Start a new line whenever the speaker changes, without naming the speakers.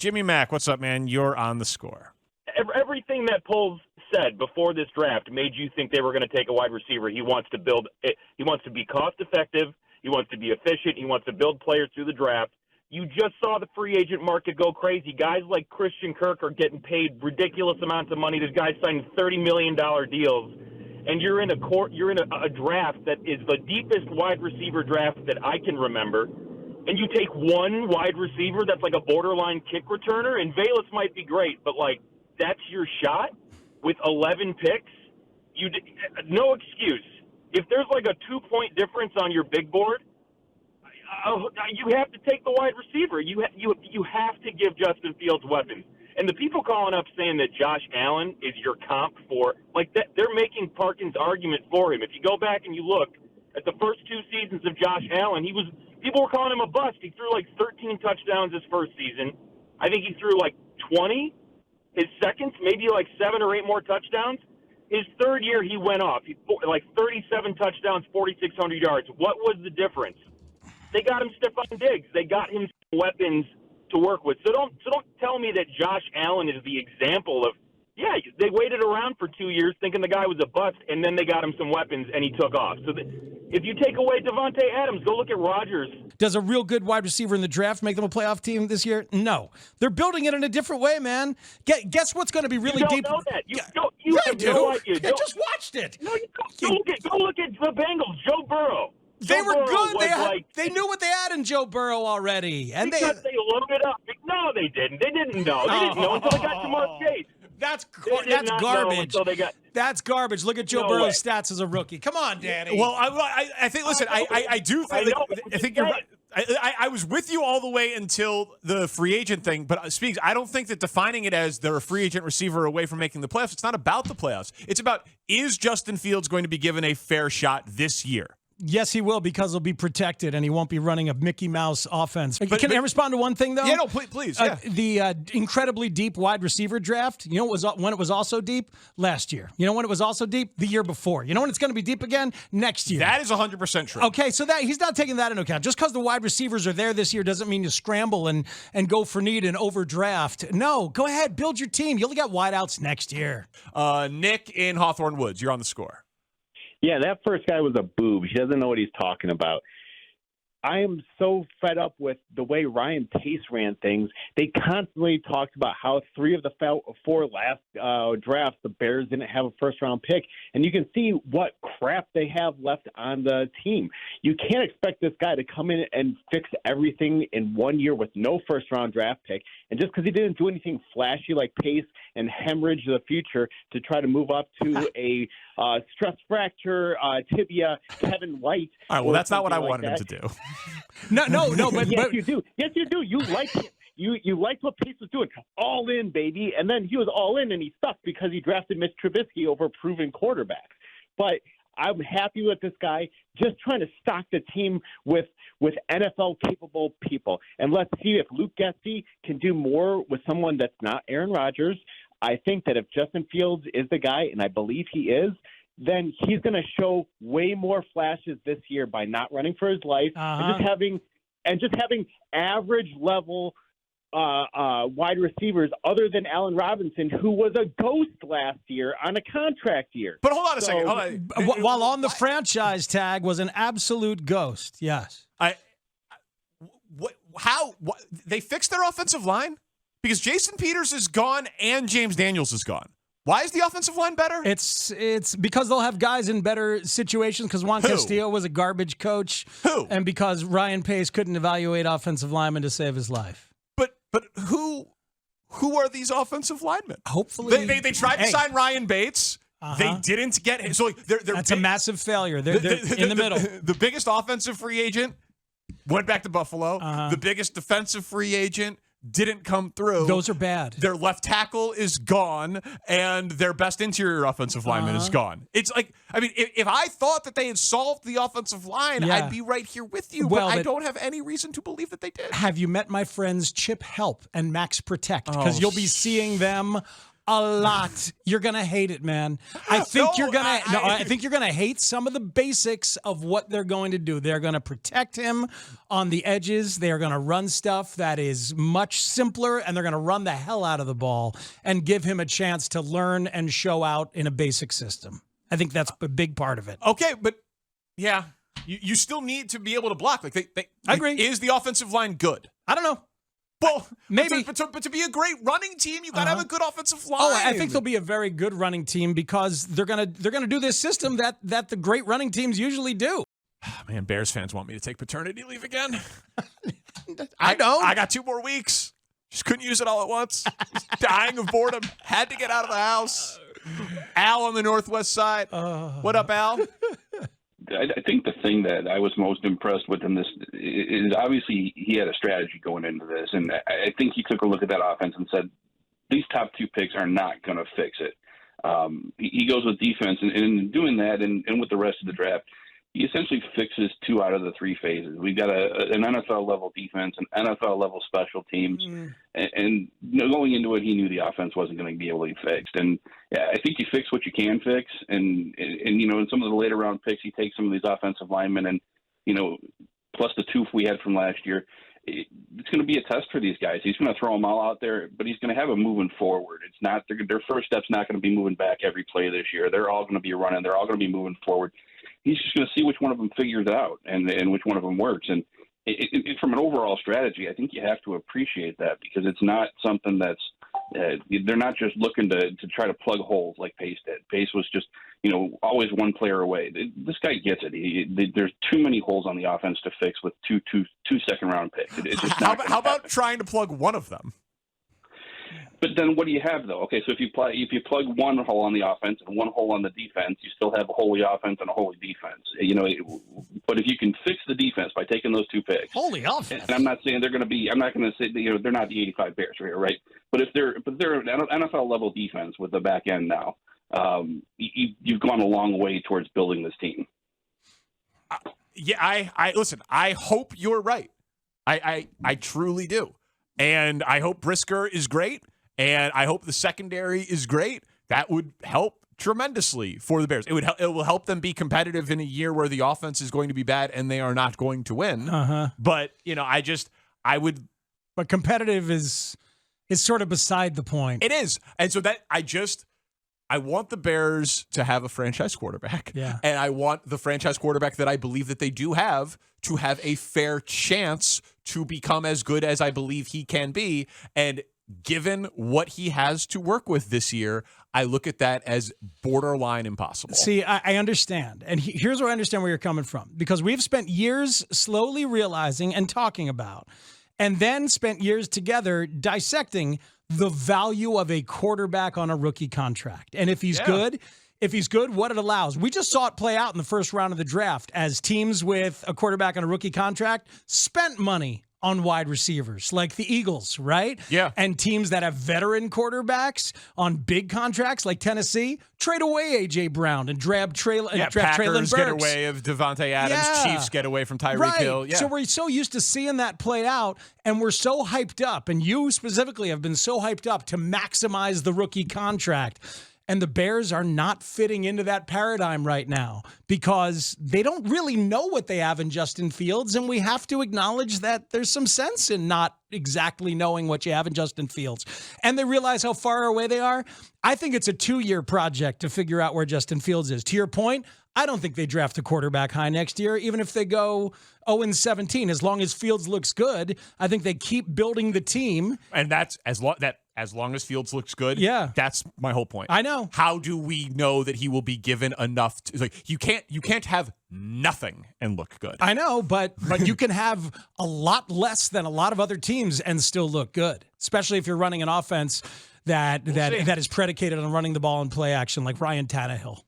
Jimmy Mack, what's up, man? You're on the score.
Everything that Poles said before this draft made you think they were going to take a wide receiver. He wants to build it. He wants to be cost effective. He wants to be efficient. He wants to build players through the draft. You just saw the free agent market go crazy. Guys like Christian Kirk are getting paid ridiculous amounts of money. This guy's signing $30 million deals, and you're in a draft that is the deepest wide receiver draft that I can remember. And you take one wide receiver that's like a borderline kick returner, and Velus might be great, but like that's your shot with 11 picks. No excuse. If there's like a 2-point difference on your big board, you have to take the wide receiver. You have to give Justin Fields weapons. And the people calling up saying that Josh Allen is your comp for like that, they're making Parkins' argument for him. If you go back and you look at the first 2 seasons of Josh Allen, people were calling him a bust. He threw like 13 touchdowns his first season. I think he threw like 20 his second, maybe like 7 or 8 more touchdowns. His third year, he went off. He like 37 touchdowns, 4,600 yards. What was the difference? They got him Stephon Diggs. They got him weapons to work with. So don't tell me that Josh Allen is the example of, yeah, they waited around for 2 years thinking the guy was a bust, and then they got him some weapons, and he took off. So if you take away Devontae Adams, go look at Rodgers.
Does a real good wide receiver in the draft make them a playoff team this year? No. They're building it in a different way, man. Guess what's going to be really
deep?
You
don't know that.
You
have
do.
No idea.
I just watched it.
No, you don't. Go look at the Bengals, Joe Burrow.
They were
Burrow
good. They knew what they had in Joe Burrow already. And
because they loaded up. No, they didn't. They didn't know. They didn't know until they got Jamar Chase.
That's garbage. That's garbage. Look at Joe Burrow's stats as a rookie. Come on, Danny.
Well, I think. Listen, I do think. I think you're right. I was with you all the way until the free agent thing, but Speaks, I don't think that defining it as they're a free agent receiver away from making the playoffs, it's not about the playoffs. It's about, is Justin Fields going to be given a fair shot this year?
Yes, he will, because he'll be protected and he won't be running a Mickey Mouse offense. Can I respond to one thing, though?
Yeah, no, please. Yeah.
The incredibly deep wide receiver draft, you know when it was also deep? Last year. You know when it was also deep? The year before. You know when it's going to be deep again? Next year.
That is 100% true.
Okay, so that he's not taking that into account. Just because the wide receivers are there this year doesn't mean you scramble and go for need and overdraft. No, go ahead, build your team. You only got wideouts next year.
Nick in Hawthorne Woods, you're on the score.
Yeah, that first guy was a boob. He doesn't know what he's talking about. I am so fed up with the way Ryan Pace ran things. They constantly talked about how 3 of the 4 last drafts, the Bears didn't have a first-round pick. And you can see what crap they have left on the team. You can't expect this guy to come in and fix everything in 1 year with no first-round draft pick. And just because he didn't do anything flashy like Pace and hemorrhage the future to try to move up to a stress fracture, tibia, Kevin White.
All right, well, that's not what I wanted him to do.
No, but
yes, you do. Yes, you do. You like it. You liked what Pace was doing. All in, baby. And then he was all in, and he sucked because he drafted Mitch Trubisky over proven quarterbacks. But I'm happy with this guy, just trying to stock the team with NFL-capable people. And let's see if Luke Getsy can do more with someone that's not Aaron Rodgers. I think that if Justin Fields is the guy, and I believe he is, then he's going to show way more flashes this year by not running for his life and just having average level wide receivers other than Allen Robinson, who was a ghost last year on a contract year.
But hold on a second. Hold on.
While on the franchise tag, was an absolute ghost. Yes.
They fixed their offensive line? Because Jason Peters is gone and James Daniels is gone. Why is the offensive line better?
It's because they'll have guys in better situations, because Juan Castillo was a garbage coach.
Who?
And because Ryan Pace couldn't evaluate offensive linemen to save his life.
But who are these offensive linemen?
Hopefully.
They tried to sign Ryan Bates. They didn't get him. So
that's a massive failure. They're in the middle.
The biggest offensive free agent went back to Buffalo. The biggest defensive free agent didn't come through.
Those are bad.
Their left tackle is gone, and their best interior offensive lineman is gone. It's like, I mean, if I thought that they had solved the offensive line, I'd be right here with you. But I don't have any reason to believe that they did.
Have you met my friends Chip Help and Max Protect? Because you'll be seeing them A lot. You're gonna hate it, man. I think you're gonna hate some of the basics of what they're going to do. They're gonna protect him on the edges. They're gonna run stuff that is much simpler, and they're gonna run the hell out of the ball and give him a chance to learn and show out in a basic system. I think that's a big part of it.
Okay, but yeah, you still need to be able to block. I agree. Is the offensive line good?
I don't know.
Well,
maybe,
but to be a great running team, you got to have a good offensive line.
Oh, I think they'll be a very good running team because they're gonna do this system that the great running teams usually do.
Man, Bears fans want me to take paternity leave again.
I don't.
I got 2 more weeks. Just couldn't use it all at once. Just dying of boredom. Had to get out of the house. Al on the northwest side. What up, Al?
I think the thing that I was most impressed with in this is obviously he had a strategy going into this, and I think he took a look at that offense and said, these top 2 picks are not going to fix it. He goes with defense, and in doing that and with the rest of the draft, he essentially fixes 2 out of the 3 phases. We've got an NFL-level defense, an NFL-level special teams, and going into it, he knew the offense wasn't going to be able to be fixed. And yeah, I think you fix what you can fix, and in some of the later round picks, he takes some of these offensive linemen, and plus the 2 we had from last year. It's going to be a test for these guys. He's going to throw them all out there, but he's going to have them moving forward. It's not their first step's not going to be moving back every play this year. They're all going to be running. They're all going to be moving forward. He's just going to see which one of them figures it out and which one of them works. And from an overall strategy, I think you have to appreciate that because it's not something that's they're not just looking to try to plug holes like Pace did. Pace was just always one player away. This guy gets it. There's too many holes on the offense to fix with two second round picks. It's just not
how about trying to plug one of them?
But then what do you have, though? Okay, so if you plug one hole on the offense and one hole on the defense, you still have a holy offense and a holy defense. But if you can fix the defense by taking those 2 picks,
holy offense.
And I'm not saying they're going to be. I'm not going to say they're not the 85 Bears here, right? But if they're an NFL level defense with the back end now, you've gone a long way towards building this team.
Yeah, I listen. I hope you're right. I truly do, and I hope Brisker is great. And I hope the secondary is great. That would help tremendously for the Bears. It will help them be competitive in a year where the offense is going to be bad and they are not going to win. But I would.
But competitive is sort of beside the point.
It is, and so that I want the Bears to have a franchise quarterback.
Yeah,
and I want the franchise quarterback that I believe that they do have to have a fair chance to become as good as I believe he can be. And given what he has to work with this year, I look at that as borderline impossible.
See, I understand. And here's where I understand where you're coming from. Because we've spent years slowly realizing and talking about, and then spent years together dissecting the value of a quarterback on a rookie contract. And if he's good, what it allows. We just saw it play out in the first round of the draft as teams with a quarterback on a rookie contract spent money on wide receivers, like the Eagles, right?
Yeah.
And teams that have veteran quarterbacks on big contracts, like Tennessee, trade away A.J. Brown and draft Traylon Burks.
Packers get away of Devontae Adams.
Yeah.
Chiefs get away from Tyreek Hill. Yeah.
So we're so used to seeing that play out, and we're so hyped up, and you specifically have been so hyped up to maximize the rookie contract. And the Bears are not fitting into that paradigm right now because they don't really know what they have in Justin Fields, and we have to acknowledge that there's some sense in not exactly knowing what you have in Justin Fields. And they realize how far away they are. I think it's a 2-year project to figure out where Justin Fields is. To your point, I don't think they draft a quarterback high next year, even if they go 0-17. As long as Fields looks good, I think they keep building the team.
And that's as long as Fields looks good.
Yeah,
that's my whole point.
I know.
How do we know that he will be given enough? You can't have nothing and look good.
I know, but you can have a lot less than a lot of other teams and still look good, especially if you're running an offense that is predicated on running the ball in play action like Ryan Tannehill.